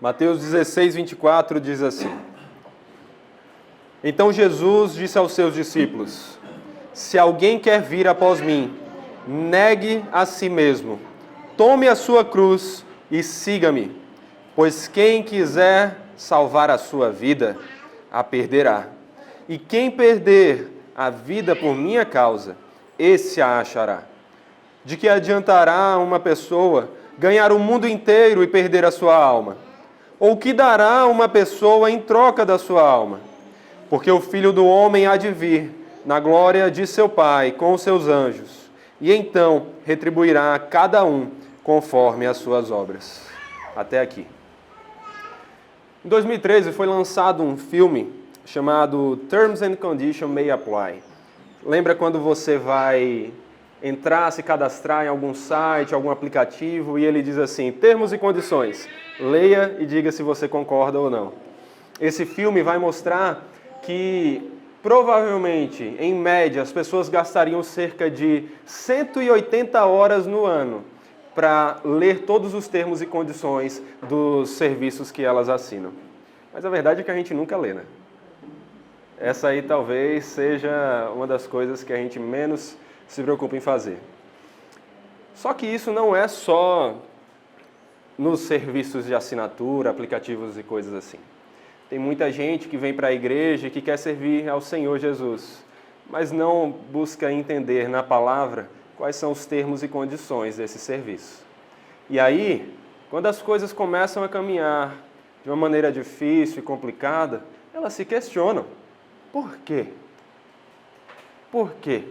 Mateus 16, 24 diz assim: Então Jesus disse aos seus discípulos: Se alguém quer vir após mim, negue a si mesmo, tome a sua cruz e siga-me, pois quem quiser salvar a sua vida, a perderá. E quem perder a vida por minha causa, esse a achará. De que adiantará uma pessoa ganhar o mundo inteiro e perder a sua alma? Ou que dará uma pessoa em troca da sua alma? Porque o Filho do Homem há de vir na glória de seu Pai com os seus anjos, e então retribuirá a cada um conforme as suas obras. Até aqui. Em 2013 foi lançado um filme chamado Terms and Conditions May Apply. Lembra quando você vai entrar, se cadastrar em algum site, algum aplicativo, e ele diz assim: termos e condições, leia e diga se você concorda ou não. Esse filme vai mostrar que provavelmente, em média, as pessoas gastariam cerca de 180 horas no ano para ler todos os termos e condições dos serviços que elas assinam. Mas a verdade é que a gente nunca lê, né? Essa aí talvez seja uma das coisas que a gente menos se preocupa em fazer. Só que isso não é só nos serviços de assinatura, aplicativos e coisas assim. Tem muita gente que vem para a igreja e que quer servir ao Senhor Jesus, mas não busca entender na palavra quais são os termos e condições desse serviço. E aí, quando as coisas começam a caminhar de uma maneira difícil e complicada, elas se questionam. Por quê? Por quê?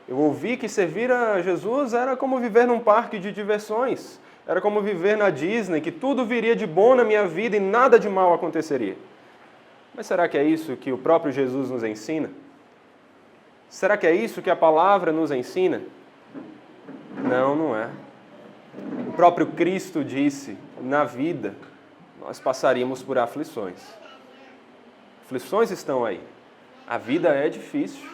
Eu ouvi que servir a Jesus era como viver num parque de diversões. Era como viver na Disney, que tudo viria de bom na minha vida e nada de mal aconteceria. Mas será que é isso que o próprio Jesus nos ensina? Será que é isso que a palavra nos ensina? Não, não é. O próprio Cristo disse, na vida, nós passaríamos por aflições. Aflições estão aí. A vida é difícil.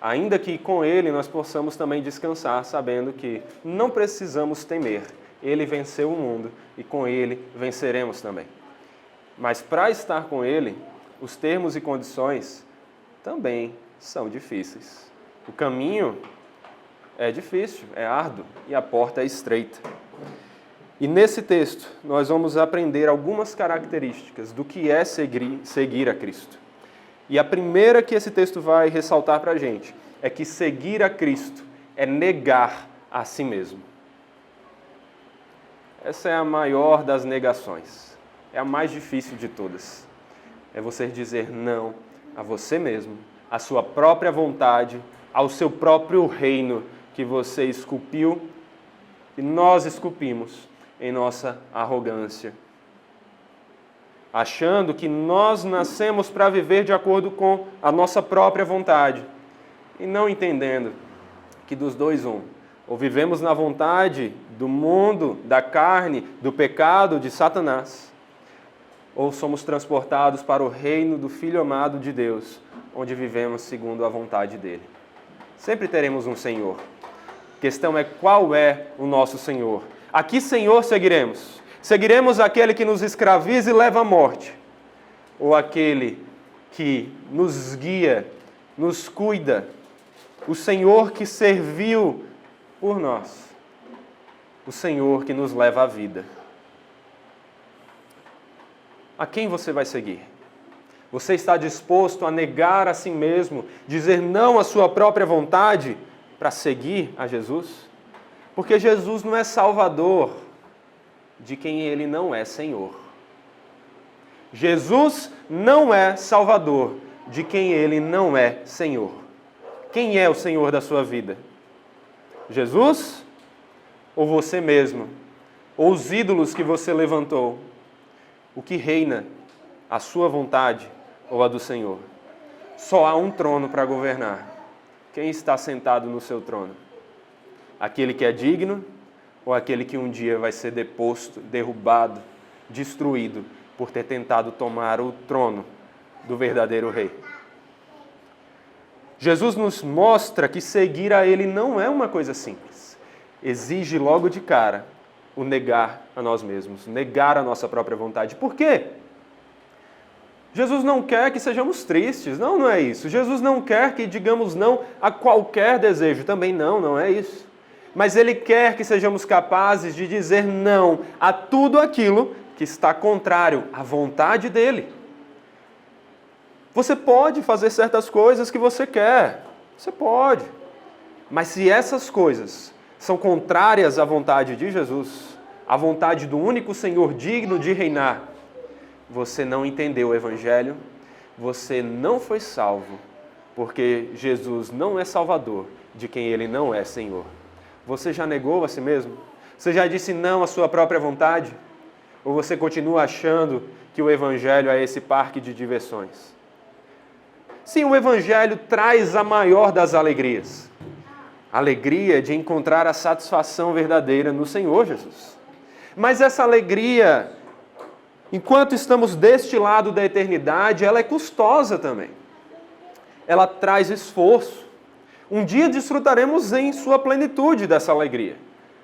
Ainda que com Ele nós possamos também descansar, sabendo que não precisamos temer. Ele venceu o mundo e com Ele venceremos também. Mas para estar com Ele, os termos e condições também são difíceis. O caminho é difícil, é árduo e a porta é estreita. E nesse texto nós vamos aprender algumas características do que é seguir a Cristo. E a primeira que esse texto vai ressaltar para a gente é que seguir a Cristo é negar a si mesmo. Essa é a maior das negações. É a mais difícil de todas. É você dizer não a você mesmo, à sua própria vontade, ao seu próprio reino que você esculpiu e nós esculpimos em nossa arrogância. Achando que nós nascemos para viver de acordo com a nossa própria vontade e não entendendo que dos dois ou vivemos na vontade do mundo, da carne, do pecado, de Satanás, ou somos transportados para o reino do Filho amado de Deus, onde vivemos segundo a vontade dele. Sempre teremos um Senhor. A questão é qual é o nosso Senhor. A que Senhor seguiremos? Seguiremos aquele que nos escraviza e leva à morte? Ou aquele que nos guia, nos cuida? O Senhor que serviu por nós. O Senhor que nos leva à vida. A quem você vai seguir? Você está disposto a negar a si mesmo, dizer não à sua própria vontade para seguir a Jesus? Porque Jesus não é Salvador de quem Ele não é Senhor. Jesus não é Salvador de quem Ele não é Senhor. Quem é o Senhor da sua vida? Jesus? Ou você mesmo? Ou os ídolos que você levantou? O que reina? A sua vontade ou a do Senhor? Só há um trono para governar. Quem está sentado no seu trono? Aquele que é digno ou aquele que um dia vai ser deposto, derrubado, destruído por ter tentado tomar o trono do verdadeiro rei? Jesus nos mostra que seguir a Ele não é uma coisa simples. Exige logo de cara o negar a nós mesmos, negar a nossa própria vontade. Por quê? Jesus não quer que sejamos tristes, não é isso. Jesus não quer que digamos não a qualquer desejo, também não é isso. Mas Ele quer que sejamos capazes de dizer não a tudo aquilo que está contrário à vontade dEle. Você pode fazer certas coisas que você quer, você pode. Mas se essas coisas são contrárias à vontade de Jesus, à vontade do único Senhor digno de reinar, você não entendeu o Evangelho, você não foi salvo, porque Jesus não é Salvador de quem Ele não é Senhor. Você já negou a si mesmo? Você já disse não à sua própria vontade? Ou você continua achando que o Evangelho é esse parque de diversões? Sim, o Evangelho traz a maior das alegrias. A alegria de encontrar a satisfação verdadeira no Senhor Jesus. Mas essa alegria, enquanto estamos deste lado da eternidade, ela é custosa também. Ela traz esforço. Um dia desfrutaremos em sua plenitude dessa alegria.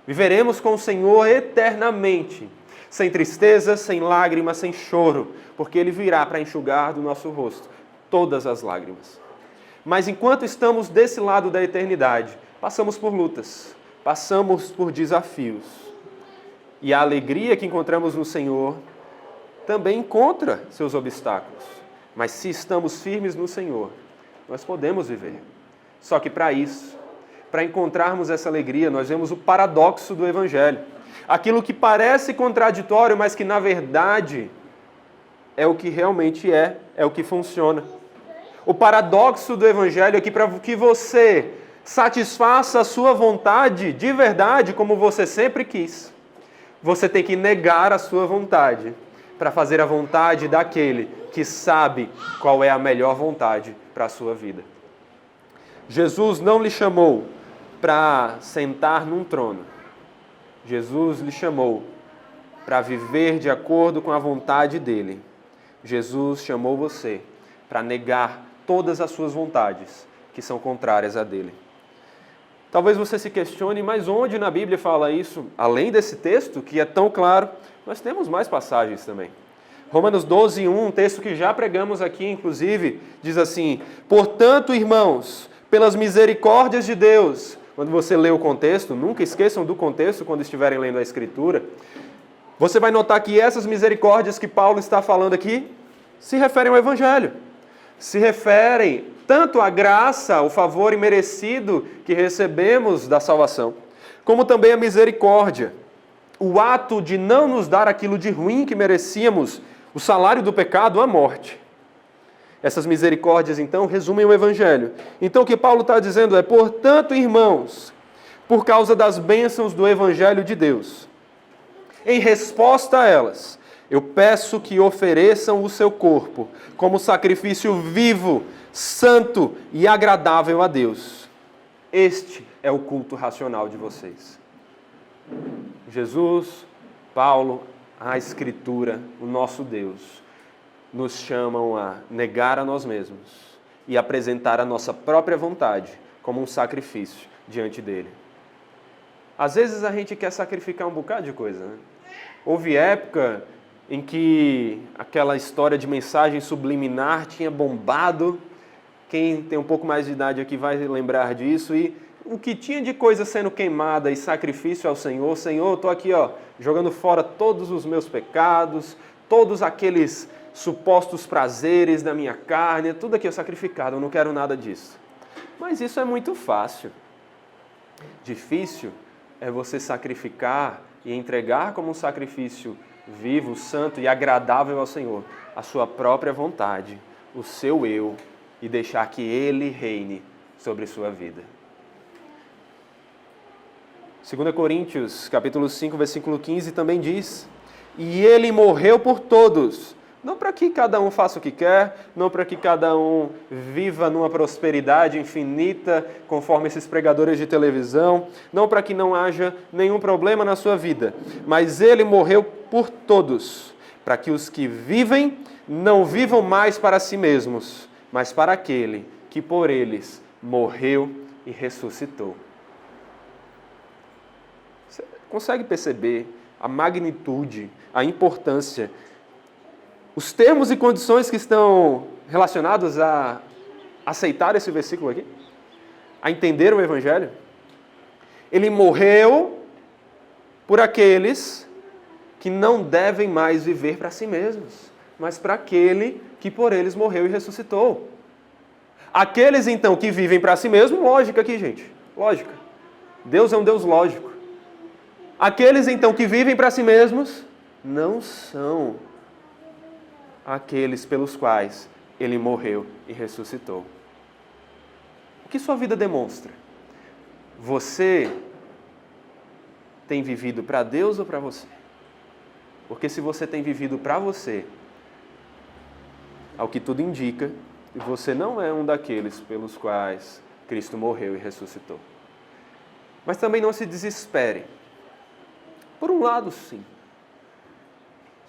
Viveremos com o Senhor eternamente, sem tristeza, sem lágrimas, sem choro, porque Ele virá para enxugar do nosso rosto todas as lágrimas. Mas enquanto estamos desse lado da eternidade, passamos por lutas, passamos por desafios. E a alegria que encontramos no Senhor também encontra seus obstáculos. Mas se estamos firmes no Senhor, nós podemos viver. Só que para isso, para encontrarmos essa alegria, nós vemos o paradoxo do Evangelho. Aquilo que parece contraditório, mas que na verdade é o que realmente é o que funciona. O paradoxo do Evangelho é que para que você satisfaça a sua vontade de verdade, como você sempre quis, você tem que negar a sua vontade para fazer a vontade daquele que sabe qual é a melhor vontade para a sua vida. Jesus não lhe chamou para sentar num trono. Jesus lhe chamou para viver de acordo com a vontade dele. Jesus chamou você para negar todas as suas vontades que são contrárias a dele. Talvez você se questione, mas onde na Bíblia fala isso? Além desse texto, que é tão claro, nós temos mais passagens também. Romanos 12, 1, um texto que já pregamos aqui, inclusive, diz assim: portanto, irmãos, pelas misericórdias de Deus. Quando você lê o contexto, nunca esqueçam do contexto quando estiverem lendo a Escritura. Você vai notar que essas misericórdias que Paulo está falando aqui se referem ao Evangelho. Se referem tanto à graça, ao favor imerecido que recebemos da salvação, como também à misericórdia. O ato de não nos dar aquilo de ruim que merecíamos, o salário do pecado, a morte. Essas misericórdias, então, resumem o Evangelho. Então, o que Paulo está dizendo é: portanto, irmãos, por causa das bênçãos do Evangelho de Deus, em resposta a elas, eu peço que ofereçam o seu corpo como sacrifício vivo, santo e agradável a Deus. Este é o culto racional de vocês. Jesus, Paulo, a Escritura, o nosso Deus, nos chamam a negar a nós mesmos e apresentar a nossa própria vontade como um sacrifício diante dele. Às vezes a gente quer sacrificar um bocado de coisa, né? Houve época em que aquela história de mensagem subliminar tinha bombado. Quem tem um pouco mais de idade aqui vai lembrar disso. E o que tinha de coisa sendo queimada e sacrifício ao Senhor: Senhor, eu estou aqui jogando fora todos os meus pecados, todos aqueles supostos prazeres da minha carne, tudo aqui é sacrificado, eu não quero nada disso. Mas isso é muito fácil. Difícil é você sacrificar e entregar como um sacrifício vivo, santo e agradável ao Senhor a sua própria vontade, o seu eu, e deixar que Ele reine sobre sua vida. 2 Coríntios, capítulo 5, versículo 15, também diz: e Ele morreu por todos, não para que cada um faça o que quer, não para que cada um viva numa prosperidade infinita, conforme esses pregadores de televisão, não para que não haja nenhum problema na sua vida, mas Ele morreu por todos, para que os que vivem não vivam mais para si mesmos, mas para aquele que por eles morreu e ressuscitou. Consegue perceber a magnitude, a importância, os termos e condições que estão relacionados a aceitar esse versículo aqui? A entender o Evangelho? Ele morreu por aqueles que não devem mais viver para si mesmos, mas para aquele que por eles morreu e ressuscitou. Aqueles, então, que vivem para si mesmos, lógica aqui, gente, lógica. Deus é um Deus lógico. Aqueles, então, que vivem para si mesmos, não são aqueles pelos quais Ele morreu e ressuscitou. O que sua vida demonstra? Você tem vivido para Deus ou para você? Porque se você tem vivido para você, ao que tudo indica, você não é um daqueles pelos quais Cristo morreu e ressuscitou. Mas também não se desespere. Por um lado, sim.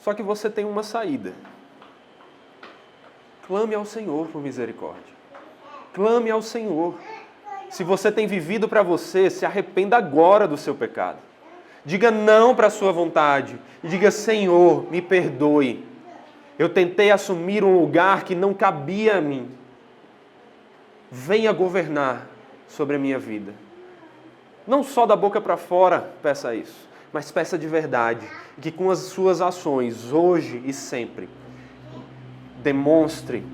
Só que você tem uma saída. Clame ao Senhor por misericórdia. Clame ao Senhor. Se você tem vivido para você, se arrependa agora do seu pecado. Diga não para a sua vontade. E diga, Senhor, me perdoe. Eu tentei assumir um lugar que não cabia a mim. Venha governar sobre a minha vida. Não só da boca para fora peça isso, mas peça de verdade. Que com as suas ações, hoje e sempre, demonstre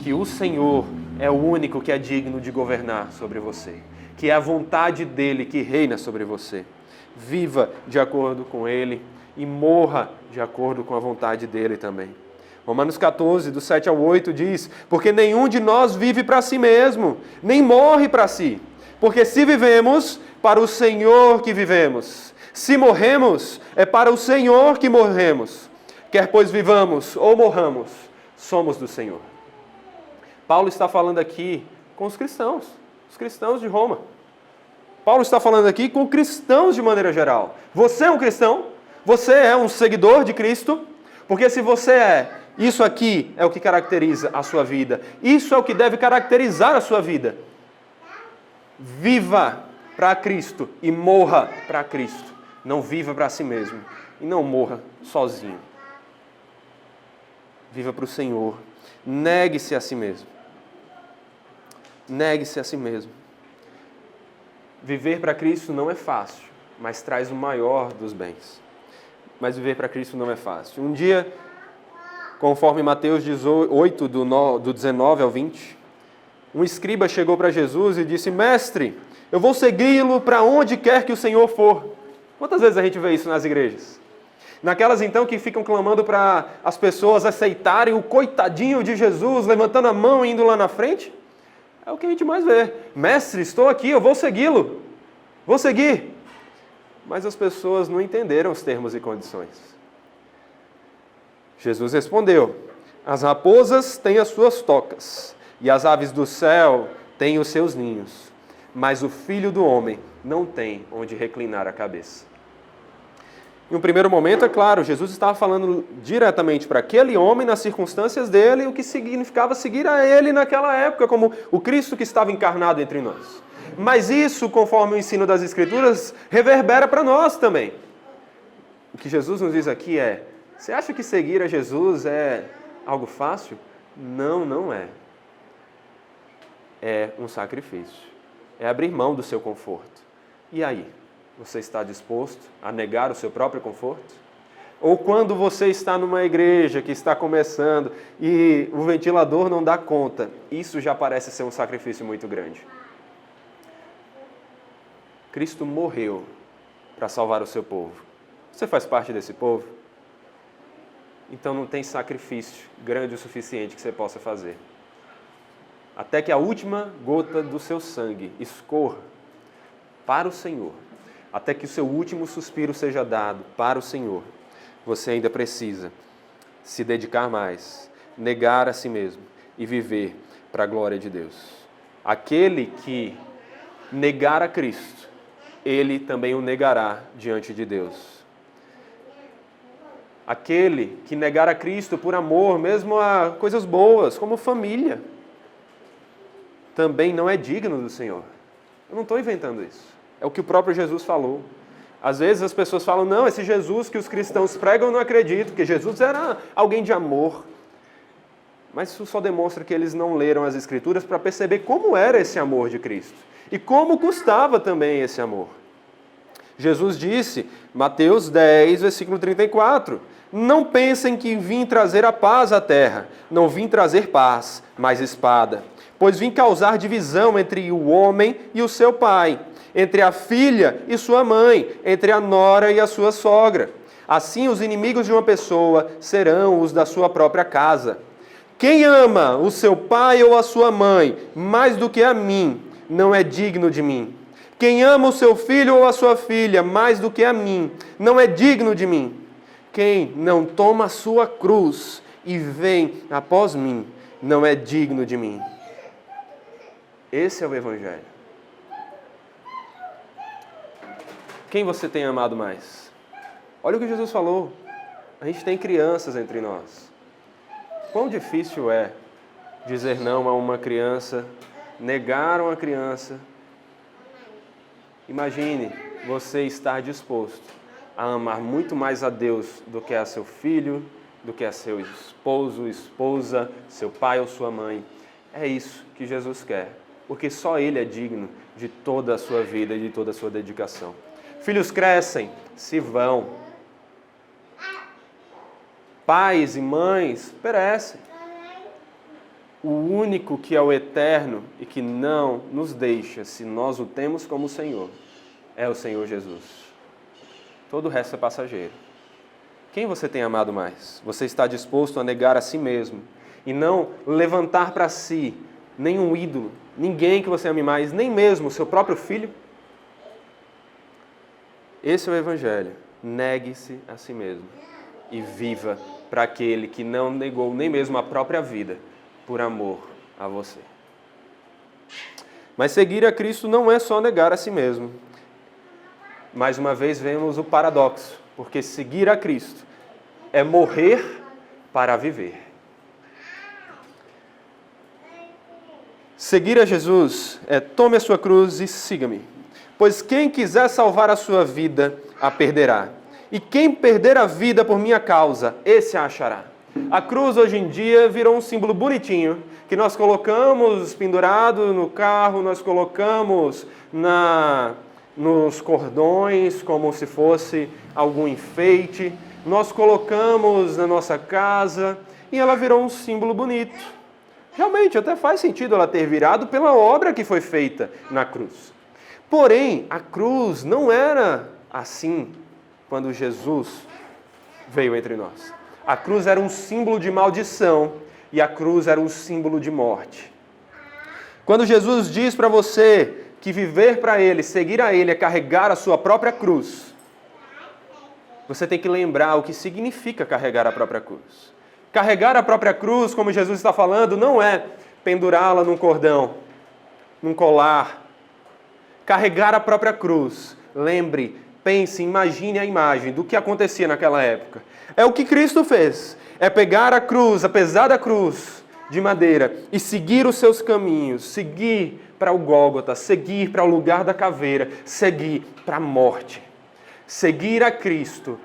que o Senhor é o único que é digno de governar sobre você. Que é a vontade dEle que reina sobre você. Viva de acordo com Ele e morra de acordo com a vontade dEle também. Romanos 14, do 7 ao 8 diz: porque nenhum de nós vive para si mesmo, nem morre para si. Porque se vivemos, para o Senhor que vivemos. Se morremos, é para o Senhor que morremos. Quer pois vivamos ou morramos, somos do Senhor. Paulo está falando aqui com os cristãos de Roma. Paulo está falando aqui com cristãos de maneira geral. Você é um cristão? Você é um seguidor de Cristo? Porque se você é, isso aqui é o que caracteriza a sua vida. Isso é o que deve caracterizar a sua vida. Viva para Cristo e morra para Cristo. Não viva para si mesmo e não morra sozinho. Viva para o Senhor. Negue-se a si mesmo. Negue-se a si mesmo. Viver para Cristo não é fácil, mas traz o maior dos bens. Mas viver para Cristo não é fácil. Um dia, conforme Mateus 18, do 19 ao 20, um escriba chegou para Jesus e disse: Mestre, eu vou segui-lo para onde quer que o Senhor for. Quantas vezes a gente vê isso nas igrejas? Naquelas então que ficam clamando para as pessoas aceitarem o coitadinho de Jesus, levantando a mão e indo lá na frente. É o que a gente mais vê. Mestre, estou aqui, eu vou segui-lo. Vou seguir. Mas as pessoas não entenderam os termos e condições. Jesus respondeu: as raposas têm as suas tocas, e as aves do céu têm os seus ninhos, mas o Filho do Homem não tem onde reclinar a cabeça. Em um primeiro momento, é claro, Jesus estava falando diretamente para aquele homem, nas circunstâncias dele, o que significava seguir a ele naquela época, como o Cristo que estava encarnado entre nós. Mas isso, conforme o ensino das Escrituras, reverbera para nós também. O que Jesus nos diz aqui é: você acha que seguir a Jesus é algo fácil? Não, não é. É um sacrifício. É abrir mão do seu conforto. E aí? Você está disposto a negar o seu próprio conforto? Ou quando você está numa igreja que está começando e o ventilador não dá conta, isso já parece ser um sacrifício muito grande. Cristo morreu para salvar o seu povo. Você faz parte desse povo? Então não tem sacrifício grande o suficiente que você possa fazer. Até que a última gota do seu sangue escorra para o Senhor. Até que o seu último suspiro seja dado para o Senhor, você ainda precisa se dedicar mais, negar a si mesmo e viver para a glória de Deus. Aquele que negar a Cristo, ele também o negará diante de Deus. Aquele que negar a Cristo por amor, mesmo a coisas boas, como família, também não é digno do Senhor. Eu não estou inventando isso. É o que o próprio Jesus falou. Às vezes as pessoas falam, não, esse Jesus que os cristãos pregam eu não acredito, porque Jesus era alguém de amor. Mas isso só demonstra que eles não leram as Escrituras para perceber como era esse amor de Cristo. E como custava também esse amor. Jesus disse, Mateus 10, versículo 34, não pensem que vim trazer a paz à terra. Não vim trazer paz, mas espada. Pois vim causar divisão entre o homem e o seu pai, entre a filha e sua mãe, entre a nora e a sua sogra. Assim os inimigos de uma pessoa serão os da sua própria casa. Quem ama o seu pai ou a sua mãe mais do que a mim, não é digno de mim. Quem ama o seu filho ou a sua filha mais do que a mim, não é digno de mim. Quem não toma a sua cruz e vem após mim, não é digno de mim. Esse é o Evangelho. Quem você tem amado mais? Olha o que Jesus falou. A gente tem crianças entre nós. Quão difícil é dizer não a uma criança, negar uma criança. Imagine você estar disposto a amar muito mais a Deus do que a seu filho, do que a seu esposo, esposa, seu pai ou sua mãe. É isso que Jesus quer, porque só Ele é digno de toda a sua vida e de toda a sua dedicação. Filhos crescem, se vão. Pais e mães perecem. O único que é o eterno e que não nos deixa, se nós o temos como Senhor, é o Senhor Jesus. Todo o resto é passageiro. Quem você tem amado mais? Você está disposto a negar a si mesmo e não levantar para si nenhum ídolo, ninguém que você ame mais, nem mesmo o seu próprio filho? Esse é o Evangelho. Negue-se a si mesmo e viva para aquele que não negou nem mesmo a própria vida por amor a você. Mas seguir a Cristo não é só negar a si mesmo. Mais uma vez vemos o paradoxo, porque seguir a Cristo é morrer para viver. Seguir a Jesus é tome a sua cruz e siga-me. Pois quem quiser salvar a sua vida, a perderá. E quem perder a vida por minha causa, esse a achará. A cruz hoje em dia virou um símbolo bonitinho, que nós colocamos pendurado no carro, nós colocamos nos cordões como se fosse algum enfeite, nós colocamos na nossa casa e ela virou um símbolo bonito. Realmente, até faz sentido ela ter virado pela obra que foi feita na cruz. Porém, a cruz não era assim quando Jesus veio entre nós. A cruz era um símbolo de maldição e a cruz era um símbolo de morte. Quando Jesus diz para você que viver para Ele, seguir a Ele, é carregar a sua própria cruz, você tem que lembrar o que significa carregar a própria cruz. Carregar a própria cruz, como Jesus está falando, não é pendurá-la num cordão, num colar. Carregar a própria cruz, lembre, pense, imagine a imagem do que acontecia naquela época. É o que Cristo fez. É pegar a cruz, a pesada cruz de madeira e seguir os seus caminhos, seguir para o Gólgota, seguir para o lugar da caveira, seguir para a morte. Seguir a Cristo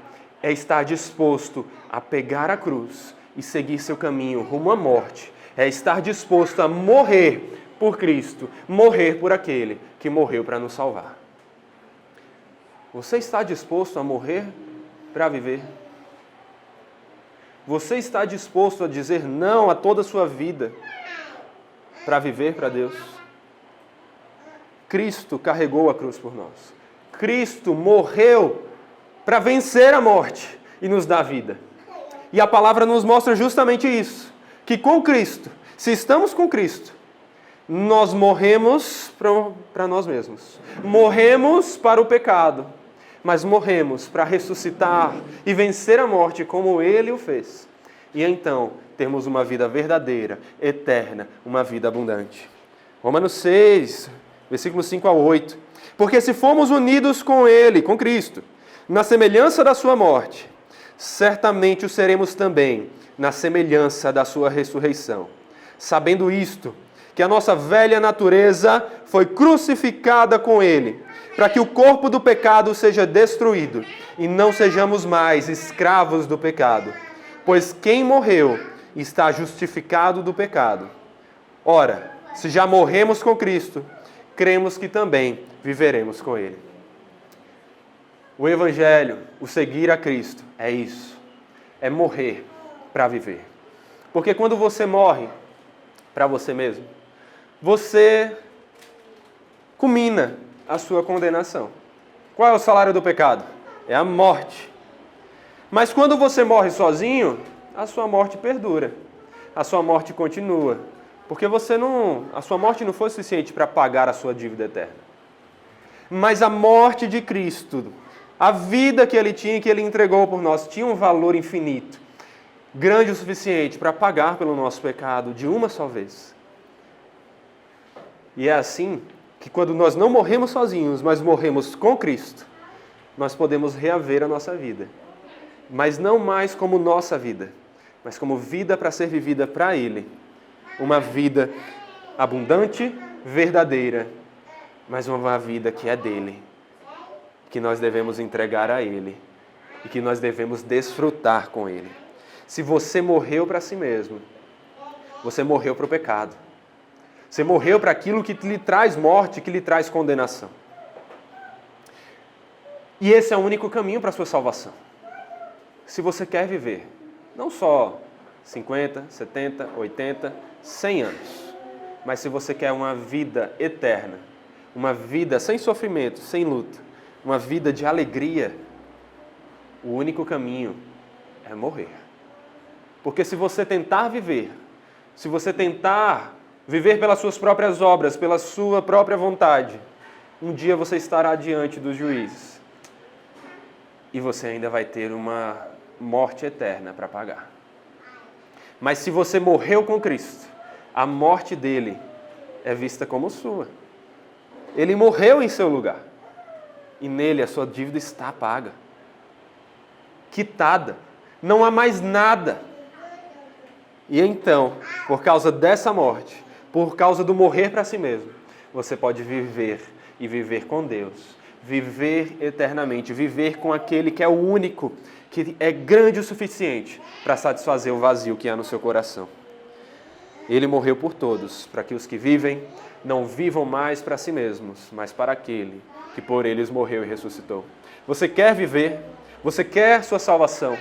é estar disposto a pegar a cruz e seguir seu caminho rumo à morte. É estar disposto a morrer por Cristo, morrer por aquele que morreu para nos salvar. Você está disposto a morrer para viver? Você está disposto a dizer não a toda a sua vida para viver para Deus? Cristo carregou a cruz por nós. Cristo morreu para vencer a morte e nos dar vida. E a palavra nos mostra justamente isso, que com Cristo, se estamos com Cristo, nós morremos para nós mesmos. Morremos para o pecado, mas morremos para ressuscitar e vencer a morte como Ele o fez. E então termos uma vida verdadeira, eterna, uma vida abundante. Romanos 6, versículos 5 a 8. Porque se fomos unidos com Ele, com Cristo, na semelhança da sua morte, certamente o seremos também na semelhança da sua ressurreição. Sabendo isto, que a nossa velha natureza foi crucificada com Ele, para que o corpo do pecado seja destruído e não sejamos mais escravos do pecado. Pois quem morreu está justificado do pecado. Ora, se já morremos com Cristo, cremos que também viveremos com Ele. O Evangelho, o seguir a Cristo, é isso. É morrer para viver. Porque quando você morre para você mesmo, você culmina a sua condenação. Qual é o salário do pecado? É a morte. Mas quando você morre sozinho, a sua morte perdura. A sua morte continua. Porque a sua morte não foi suficiente para pagar a sua dívida eterna. Mas a morte de Cristo, a vida que Ele tinha, que Ele entregou por nós, tinha um valor infinito, grande o suficiente para pagar pelo nosso pecado de uma só vez. E é assim que quando nós não morremos sozinhos, mas morremos com Cristo, nós podemos reaver a nossa vida. Mas não mais como nossa vida, mas como vida para ser vivida para Ele. Uma vida abundante, verdadeira, mas uma vida que é dele, que nós devemos entregar a Ele e que nós devemos desfrutar com Ele. Se você morreu para si mesmo, você morreu para o pecado. Você morreu para aquilo que lhe traz morte, que lhe traz condenação. E esse é o único caminho para a sua salvação. Se você quer viver, não só 50, 70, 80, 100 anos, mas se você quer uma vida eterna, uma vida sem sofrimento, sem luta, uma vida de alegria, o único caminho é morrer. Porque se você tentar viver, se você tentar viver pelas suas próprias obras, pela sua própria vontade, um dia você estará diante dos juízes e você ainda vai ter uma morte eterna para pagar. Mas se você morreu com Cristo, a morte dele é vista como sua. Ele morreu em seu lugar. E nele a sua dívida está paga. Quitada. Não há mais nada. E então, por causa dessa morte, por causa do morrer para si mesmo, você pode viver e viver com Deus. Viver eternamente. Viver com aquele que é o único, que é grande o suficiente para satisfazer o vazio que há no seu coração. Ele morreu por todos, para que os que vivem não vivam mais para si mesmos, mas para aquele que por eles morreu e ressuscitou. Você quer viver? Você quer sua salvação?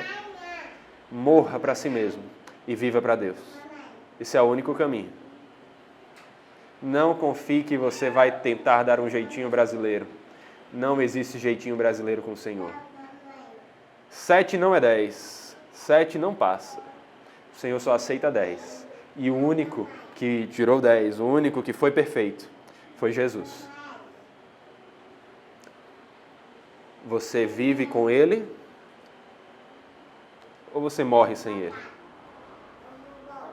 Morra para si mesmo e viva para Deus. Esse é o único caminho. Não confie que você vai tentar dar um jeitinho brasileiro. Não existe jeitinho brasileiro com o Senhor. 7 não é 10. 7 não passa. O Senhor só aceita 10. E o único que tirou 10, o único que foi perfeito, foi Jesus. Você vive com Ele ou você morre sem Ele?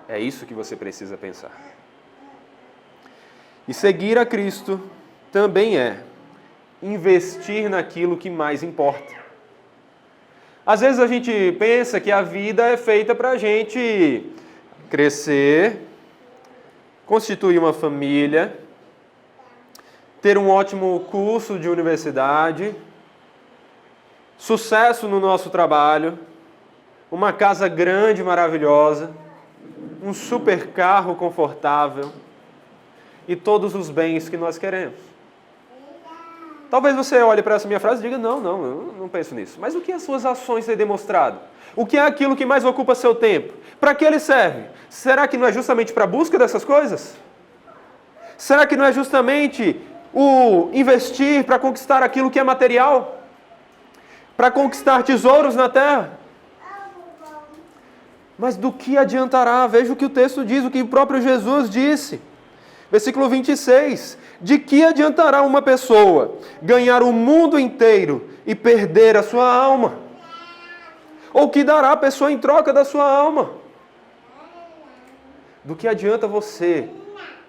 É isso que você precisa pensar. E seguir a Cristo também é investir naquilo que mais importa. Às vezes a gente pensa que a vida é feita para a gente crescer, constituir uma família, ter um ótimo curso de universidade, sucesso no nosso trabalho, uma casa grande, maravilhosa, um super carro confortável e todos os bens que nós queremos. Talvez você olhe para essa minha frase e diga, não, eu não penso nisso. Mas o que as suas ações têm demonstrado? O que é aquilo que mais ocupa seu tempo? Para que ele serve? Será que não é justamente para a busca dessas coisas? Será que não é justamente o investir para conquistar aquilo que é material? Para conquistar tesouros na terra? Mas do que adiantará? Veja o que o texto diz, o que o próprio Jesus disse. Versículo 26. De que adiantará uma pessoa ganhar o mundo inteiro e perder a sua alma? Ou que dará a pessoa em troca da sua alma? Do que adianta você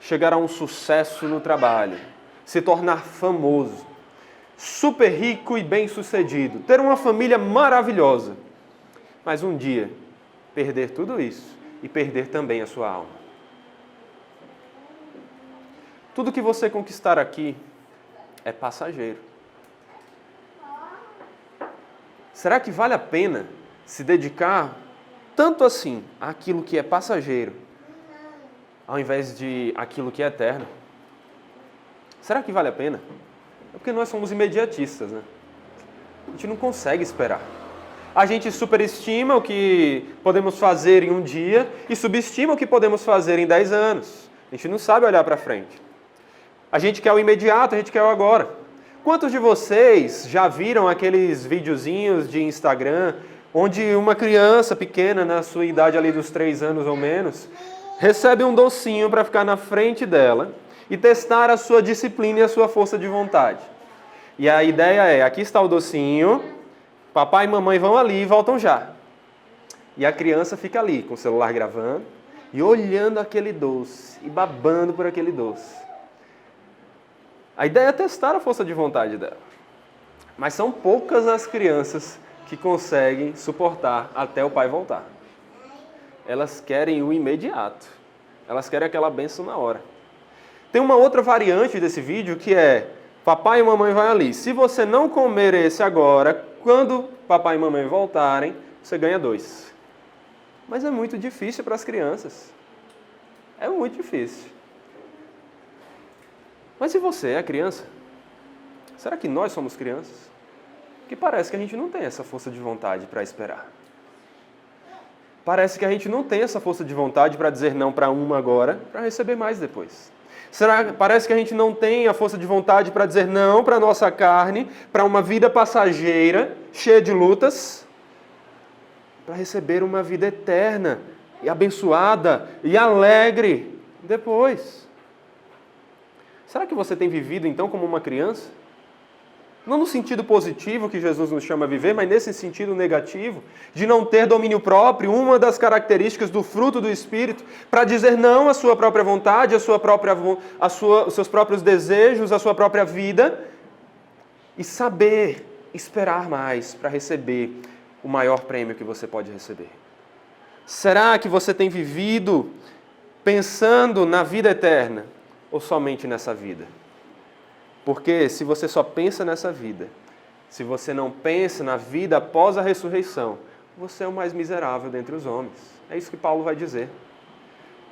chegar a um sucesso no trabalho, se tornar famoso, super rico e bem-sucedido, ter uma família maravilhosa, mas um dia perder tudo isso e perder também a sua alma? Tudo que você conquistar aqui é passageiro. Será que vale a pena se dedicar tanto assim àquilo que é passageiro, ao invés de aquilo que é eterno? Será que vale a pena? É porque nós somos imediatistas, né? A gente não consegue esperar. A gente superestima o que podemos fazer em um dia e subestima o que podemos fazer em 10 anos. A gente não sabe olhar para frente. A gente quer o imediato, a gente quer o agora. Quantos de vocês já viram aqueles videozinhos de Instagram onde uma criança pequena, na sua idade ali dos 3 anos ou menos, recebe um docinho para ficar na frente dela e testar a sua disciplina e a sua força de vontade? E a ideia é, aqui está o docinho, papai e mamãe vão ali e voltam já. E a criança fica ali com o celular gravando e olhando aquele doce e babando por aquele doce. A ideia é testar a força de vontade dela. Mas são poucas as crianças que conseguem suportar até o pai voltar. Elas querem o imediato. Elas querem aquela bênção na hora. Tem uma outra variante desse vídeo que é: papai e mamãe vão ali. Se você não comer esse agora, quando papai e mamãe voltarem, você ganha 2. Mas é muito difícil para as crianças. É muito difícil. Mas e você, é criança? Será que nós somos crianças? Porque parece que a gente não tem essa força de vontade para esperar. Parece que a gente não tem essa força de vontade para dizer não para uma agora, para receber mais depois. Parece que a gente não tem a força de vontade para dizer não para a nossa carne, para uma vida passageira, cheia de lutas, para receber uma vida eterna e abençoada e alegre depois. Será que você tem vivido então como uma criança? Não no sentido positivo que Jesus nos chama a viver, mas nesse sentido negativo, de não ter domínio próprio, uma das características do fruto do Espírito, para dizer não à sua própria vontade, aos seus próprios desejos, à sua própria vida, e saber esperar mais para receber o maior prêmio que você pode receber. Será que você tem vivido pensando na vida eterna ou somente nessa vida? Porque se você só pensa nessa vida, se você não pensa na vida após a ressurreição, você é o mais miserável dentre os homens. É isso que Paulo vai dizer.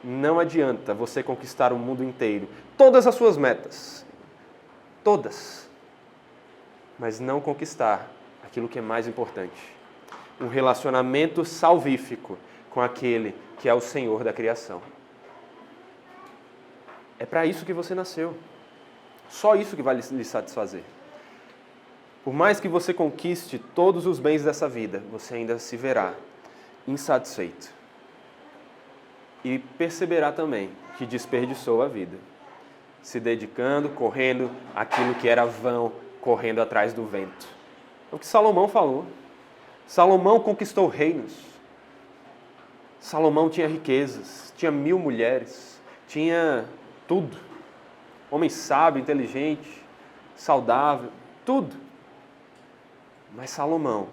Não adianta você conquistar o mundo inteiro, todas as suas metas, todas, mas não conquistar aquilo que é mais importante, um relacionamento salvífico com aquele que é o Senhor da criação. É para isso que você nasceu. Só isso que vai lhe satisfazer. Por mais que você conquiste todos os bens dessa vida, você ainda se verá insatisfeito. E perceberá também que desperdiçou a vida, se dedicando, correndo aquilo que era vão, correndo atrás do vento. É o que Salomão falou. Salomão conquistou reinos. Salomão tinha riquezas, tinha 1000 mulheres, tinha tudo. Homem sábio, inteligente, saudável, tudo. Mas Salomão,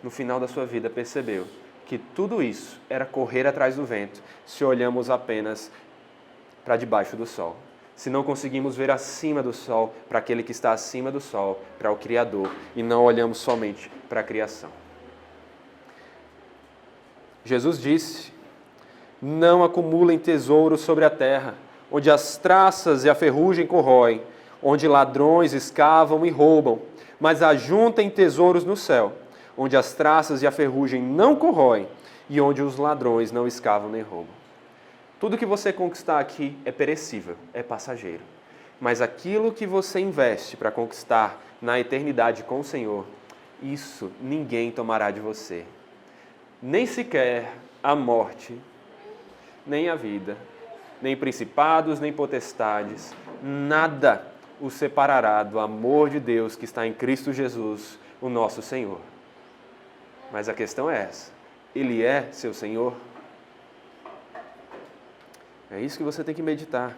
no final da sua vida, percebeu que tudo isso era correr atrás do vento, se olhamos apenas para debaixo do sol. Se não conseguimos ver acima do sol, para aquele que está acima do sol, para o Criador, e não olhamos somente para a criação. Jesus disse: não acumulem tesouros sobre a terra, onde as traças e a ferrugem corroem, onde ladrões escavam e roubam, mas ajuntem tesouros no céu, onde as traças e a ferrugem não corroem e onde os ladrões não escavam nem roubam. Tudo que você conquistar aqui é perecível, é passageiro. Mas aquilo que você investe para conquistar na eternidade com o Senhor, isso ninguém tomará de você. Nem sequer a morte, nem a vida, nem principados, nem potestades, nada o separará do amor de Deus que está em Cristo Jesus, o nosso Senhor. Mas a questão é essa: Ele é seu Senhor? É isso que você tem que meditar.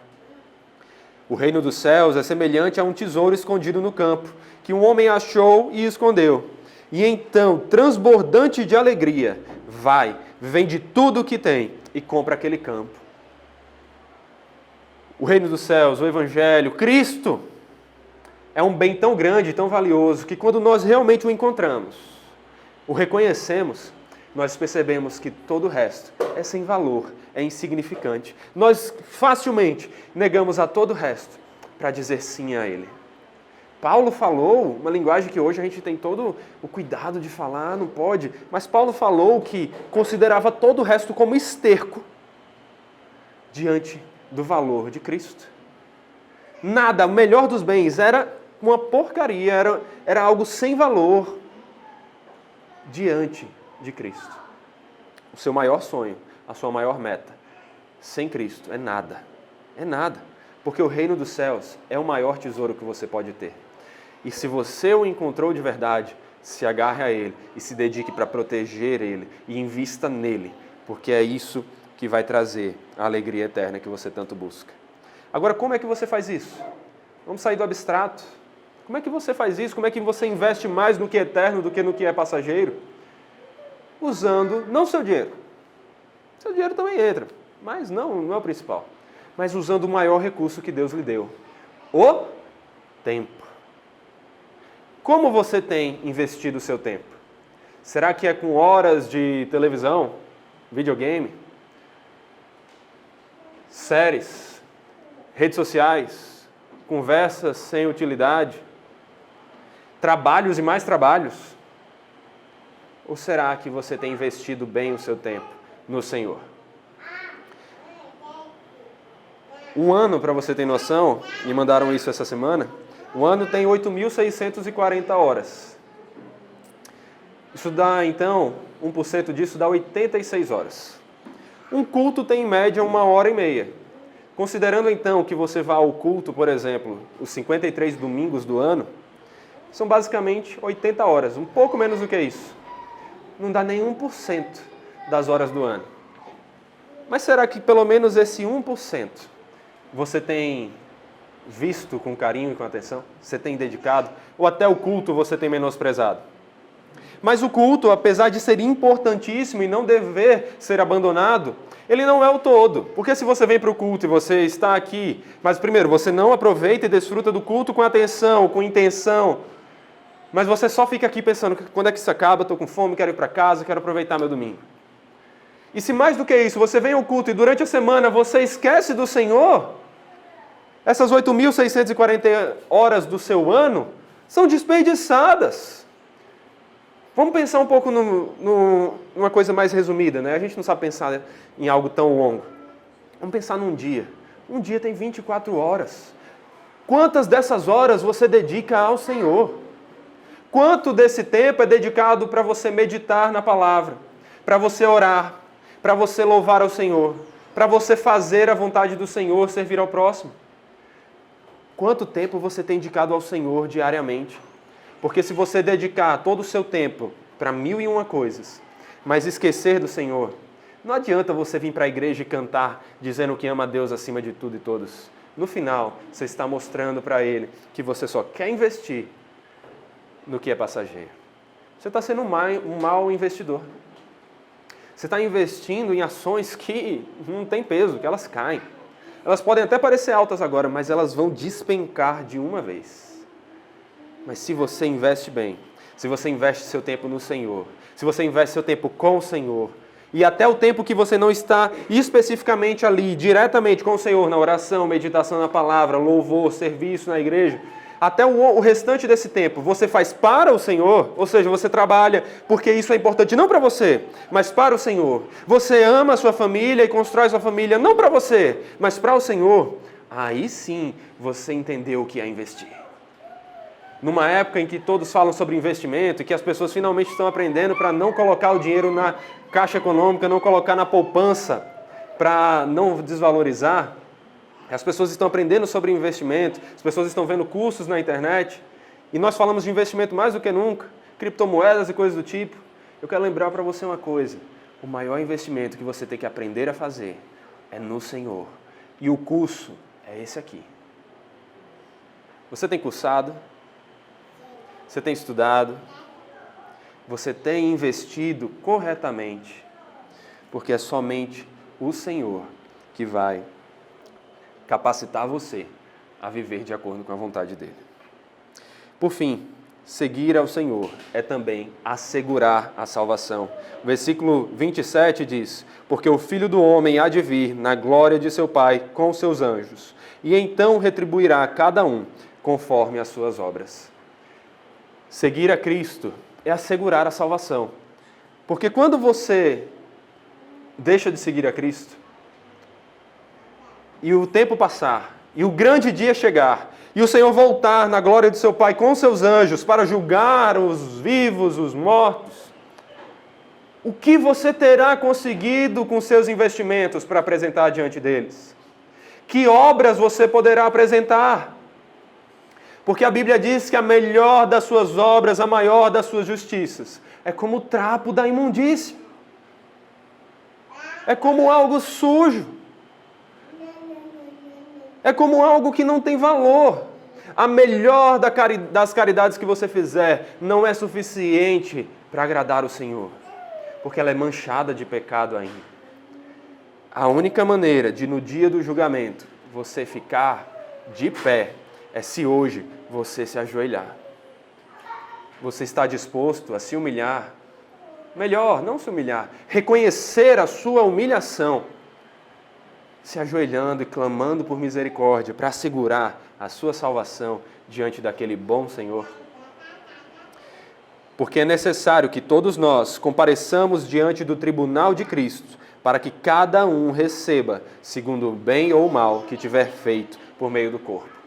O reino dos céus é semelhante a um tesouro escondido no campo, que um homem achou e escondeu. E então, transbordante de alegria, vai, vende tudo o que tem e compra aquele campo. O reino dos céus, o Evangelho, Cristo é um bem tão grande, tão valioso, que quando nós realmente o encontramos, o reconhecemos, nós percebemos que todo o resto é sem valor, é insignificante. Nós facilmente negamos a todo o resto para dizer sim a Ele. Paulo falou uma linguagem que hoje a gente tem todo o cuidado de falar, não pode, mas Paulo falou que considerava todo o resto como esterco diante do valor de Cristo. Nada, o melhor dos bens, era uma porcaria, era algo sem valor diante de Cristo. O seu maior sonho, a sua maior meta, sem Cristo, é nada. É nada. Porque o reino dos céus é o maior tesouro que você pode ter. E se você o encontrou de verdade, se agarre a Ele e se dedique para proteger Ele e invista nele, porque é isso que vai trazer a alegria eterna que você tanto busca. Agora, como é que você faz isso? Vamos sair do abstrato. Como é que você faz isso? Como é que você investe mais no que é eterno do que no que é passageiro? Usando, não seu dinheiro. Seu dinheiro também entra, mas não é o principal. Mas usando o maior recurso que Deus lhe deu, o tempo. Como você tem investido o seu tempo? Será que é com horas de televisão, videogame, séries, redes sociais, conversas sem utilidade, trabalhos e mais trabalhos? Ou será que você tem investido bem o seu tempo no Senhor? Um ano, para você ter noção, me mandaram isso essa semana, o ano tem 8.640 horas. Isso dá, então, 1% disso dá 86 horas. Um culto tem, em média, 1h30. Considerando, então, que você vá ao culto, por exemplo, os 53 domingos do ano, são basicamente 80 horas, um pouco menos do que isso. Não dá nem 1% das horas do ano. Mas será que pelo menos esse 1% você tem visto com carinho e com atenção? Você tem dedicado? Ou até o culto você tem menosprezado? Mas o culto, apesar de ser importantíssimo e não dever ser abandonado, ele não é o todo. Porque se você vem para o culto e você está aqui, mas primeiro, você não aproveita e desfruta do culto com atenção, com intenção, mas você só fica aqui pensando, quando é que isso acaba? Estou com fome, quero ir para casa, quero aproveitar meu domingo. E se mais do que isso, você vem ao culto e durante a semana você esquece do Senhor, essas 8.640 horas do seu ano são desperdiçadas. Vamos pensar um pouco numa coisa mais resumida, né? A gente não sabe pensar em algo tão longo. Vamos pensar num dia. Um dia tem 24 horas. Quantas dessas horas você dedica ao Senhor? Quanto desse tempo é dedicado para você meditar na palavra, para você orar, para você louvar ao Senhor, para você fazer a vontade do Senhor, servir ao próximo? Quanto tempo você tem dedicado ao Senhor diariamente? Porque se você dedicar todo o seu tempo para 1001 coisas, mas esquecer do Senhor, não adianta você vir para a igreja e cantar dizendo que ama a Deus acima de tudo e todos. No final, você está mostrando para Ele que você só quer investir no que é passageiro. Você está sendo um mau investidor. Você está investindo em ações que não têm peso, que elas caem. Elas podem até parecer altas agora, mas elas vão despencar de uma vez. Mas se você investe bem, se você investe seu tempo no Senhor, se você investe seu tempo com o Senhor, e até o tempo que você não está especificamente ali, diretamente com o Senhor, na oração, meditação na palavra, louvor, serviço na igreja, até o restante desse tempo você faz para o Senhor, ou seja, você trabalha porque isso é importante não para você, mas para o Senhor. Você ama a sua família e constrói sua família não para você, mas para o Senhor. Aí sim você entendeu o que é investir. Numa época em que todos falam sobre investimento e que as pessoas finalmente estão aprendendo para não colocar o dinheiro na caixa econômica, não colocar na poupança para não desvalorizar, as pessoas estão aprendendo sobre investimento, as pessoas estão vendo cursos na internet e nós falamos de investimento mais do que nunca, criptomoedas e coisas do tipo. Eu quero lembrar para você uma coisa, o maior investimento que você tem que aprender a fazer é no Senhor. E o curso é esse aqui. Você tem cursado? Você tem estudado? Você tem investido corretamente? Porque é somente o Senhor que vai capacitar você a viver de acordo com a vontade dele. Por fim, seguir ao Senhor é também assegurar a salvação. O versículo 27 diz: porque o Filho do Homem há de vir na glória de seu Pai com seus anjos, e então retribuirá a cada um conforme as suas obras. Seguir a Cristo é assegurar a salvação. Porque quando você deixa de seguir a Cristo, e o tempo passar, e o grande dia chegar, e o Senhor voltar na glória de seu Pai com seus anjos para julgar os vivos, os mortos, o que você terá conseguido com seus investimentos para apresentar diante deles? Que obras você poderá apresentar? Porque a Bíblia diz que a melhor das suas obras, a maior das suas justiças, é como o trapo da imundícia. É como algo sujo. É como algo que não tem valor. A melhor das caridades que você fizer não é suficiente para agradar o Senhor, porque ela é manchada de pecado ainda. A única maneira de, no dia do julgamento, você ficar de pé é se hoje você se ajoelhar. Você está disposto a se humilhar? Melhor, não se humilhar, reconhecer a sua humilhação, se ajoelhando e clamando por misericórdia para assegurar a sua salvação diante daquele bom Senhor. Porque é necessário que todos nós compareçamos diante do tribunal de Cristo, para que cada um receba segundo o bem ou o mal que tiver feito por meio do corpo.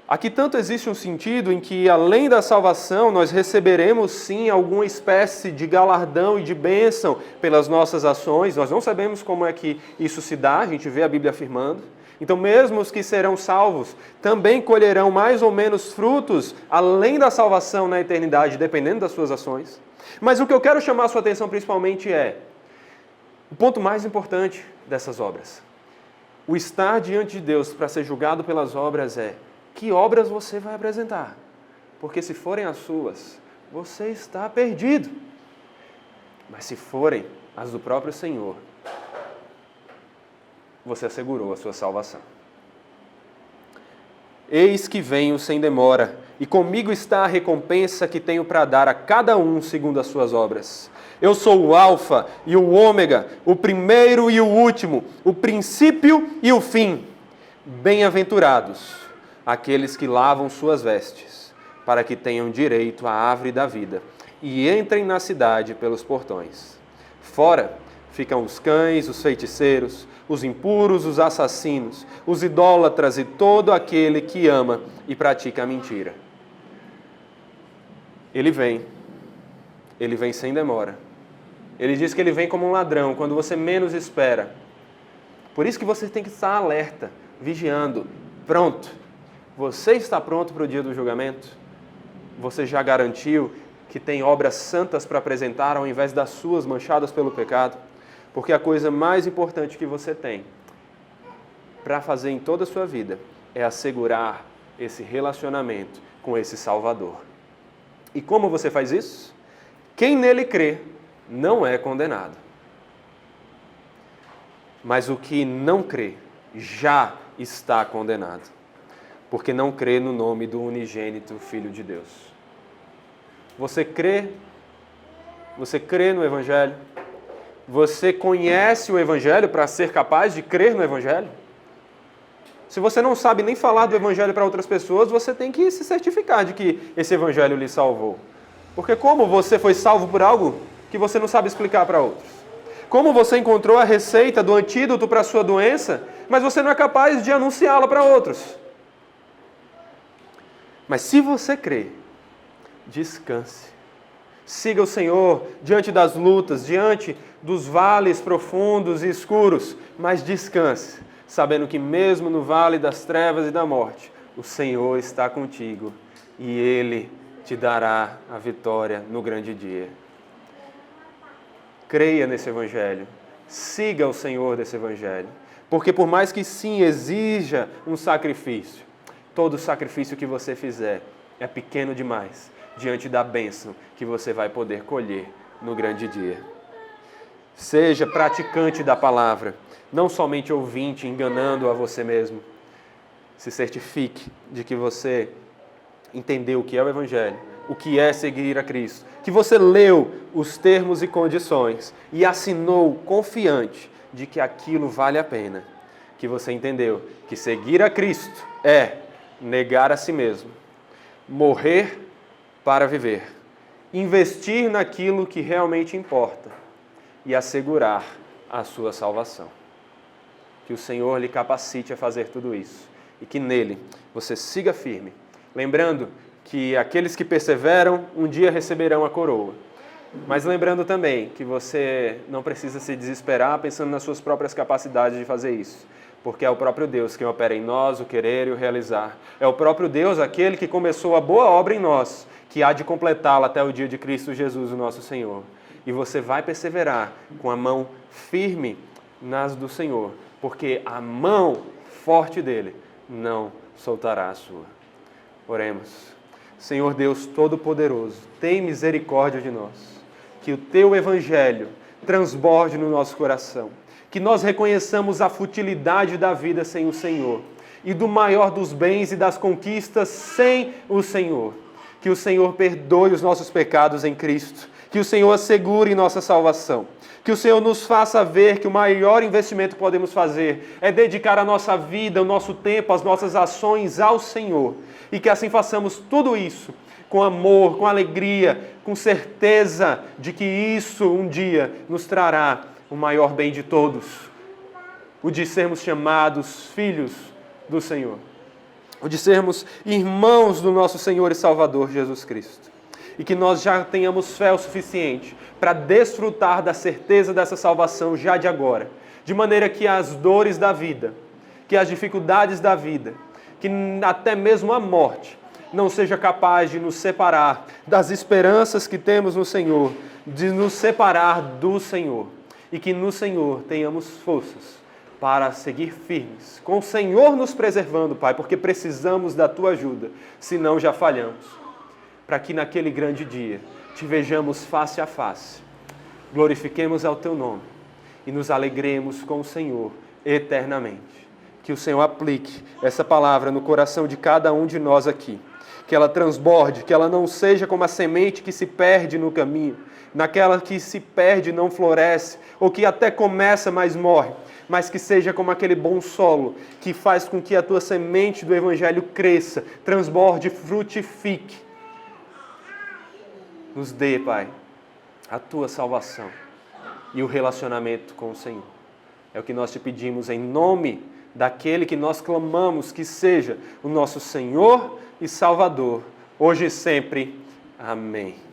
Aqui tanto existe um sentido em que, além da salvação, nós receberemos sim alguma espécie de galardão e de bênção pelas nossas ações. Nós não sabemos como é que isso se dá, a gente vê a Bíblia afirmando. Então, mesmo os que serão salvos também colherão mais ou menos frutos, além da salvação na eternidade, dependendo das suas ações. Mas o que eu quero chamar a sua atenção principalmente é o ponto mais importante dessas obras. O estar diante de Deus para ser julgado pelas obras é: que obras você vai apresentar? Porque se forem as suas, você está perdido. Mas se forem as do próprio Senhor, você assegurou a sua salvação. Eis que venho sem demora, e comigo está a recompensa que tenho para dar a cada um segundo as suas obras. Eu sou o Alfa e o Ômega, o primeiro e o último, o princípio e o fim. Bem-aventurados aqueles que lavam suas vestes, para que tenham direito à árvore da vida e entrem na cidade pelos portões. Fora ficam os cães, os feiticeiros, os impuros, os assassinos, os idólatras e todo aquele que ama e pratica a mentira. Ele vem sem demora. Ele diz que ele vem como um ladrão, quando você menos espera. Por isso que você tem que estar alerta, vigiando, pronto. Você está pronto para o dia do julgamento? Você já garantiu que tem obras santas para apresentar ao invés das suas manchadas pelo pecado? Porque a coisa mais importante que você tem para fazer em toda a sua vida é assegurar esse relacionamento com esse Salvador. E como você faz isso? Quem nele crê não é condenado. Mas o que não crê já está condenado, porque não crê no nome do unigênito Filho de Deus. Você crê no Evangelho? Você conhece o Evangelho para ser capaz de crer no Evangelho? Se você não sabe nem falar do Evangelho para outras pessoas, você tem que se certificar de que esse Evangelho lhe salvou. Porque como você foi salvo por algo que você não sabe explicar para outros? Como você encontrou a receita do antídoto para a sua doença, mas você não é capaz de anunciá-la para outros? Mas se você crê, descanse. Siga o Senhor diante das lutas, diante dos vales profundos e escuros, mas descanse, sabendo que mesmo no vale das trevas e da morte, o Senhor está contigo e Ele te dará a vitória no grande dia. Creia nesse Evangelho, siga o Senhor desse Evangelho, porque por mais que sim exija um sacrifício, todo sacrifício que você fizer é pequeno demais diante da bênção que você vai poder colher no grande dia. Seja praticante da palavra, não somente ouvinte, enganando a você mesmo. Se certifique de que você entendeu o que é o Evangelho, o que é seguir a Cristo, que você leu os termos e condições e assinou confiante de que aquilo vale a pena, que você entendeu que seguir a Cristo é negar a si mesmo, morrer para viver, investir naquilo que realmente importa e assegurar a sua salvação. Que o Senhor lhe capacite a fazer tudo isso e que nele você siga firme, lembrando que aqueles que perseveram um dia receberão a coroa. Mas lembrando também que você não precisa se desesperar pensando nas suas próprias capacidades de fazer isso, porque é o próprio Deus quem opera em nós o querer e o realizar. É o próprio Deus aquele que começou a boa obra em nós, que há de completá-la até o dia de Cristo Jesus, o nosso Senhor. E você vai perseverar com a mão firme nas do Senhor, porque a mão forte dele não soltará a sua. Oremos. Senhor Deus Todo-Poderoso, tem misericórdia de nós. Que o Teu Evangelho transborde no nosso coração. Que nós reconheçamos a futilidade da vida sem o Senhor e do maior dos bens e das conquistas sem o Senhor. Que o Senhor perdoe os nossos pecados em Cristo. Que o Senhor assegure nossa salvação. Que o Senhor nos faça ver que o maior investimento que podemos fazer é dedicar a nossa vida, o nosso tempo, as nossas ações ao Senhor. E que assim façamos tudo isso com amor, com alegria, com certeza de que isso um dia nos trará o maior bem de todos, o de sermos chamados filhos do Senhor, o de sermos irmãos do nosso Senhor e Salvador Jesus Cristo. E que nós já tenhamos fé o suficiente para desfrutar da certeza dessa salvação já de agora, de maneira que as dores da vida, que as dificuldades da vida, que até mesmo a morte não seja capaz de nos separar das esperanças que temos no Senhor, de nos separar do Senhor. E que no Senhor tenhamos forças para seguir firmes, com o Senhor nos preservando, Pai, porque precisamos da Tua ajuda, senão já falhamos. Para que naquele grande dia Te vejamos face a face, glorifiquemos ao Teu nome e nos alegremos com o Senhor eternamente. Que o Senhor aplique essa palavra no coração de cada um de nós aqui. Que ela transborde, que ela não seja como a semente que se perde no caminho, naquela que se perde e não floresce, ou que até começa, mas morre, mas que seja como aquele bom solo, que faz com que a tua semente do Evangelho cresça, transborde, frutifique. Nos dê, Pai, a tua salvação e o relacionamento com o Senhor. É o que nós te pedimos em nome daquele que nós clamamos que seja o nosso Senhor e Salvador, hoje e sempre. Amém.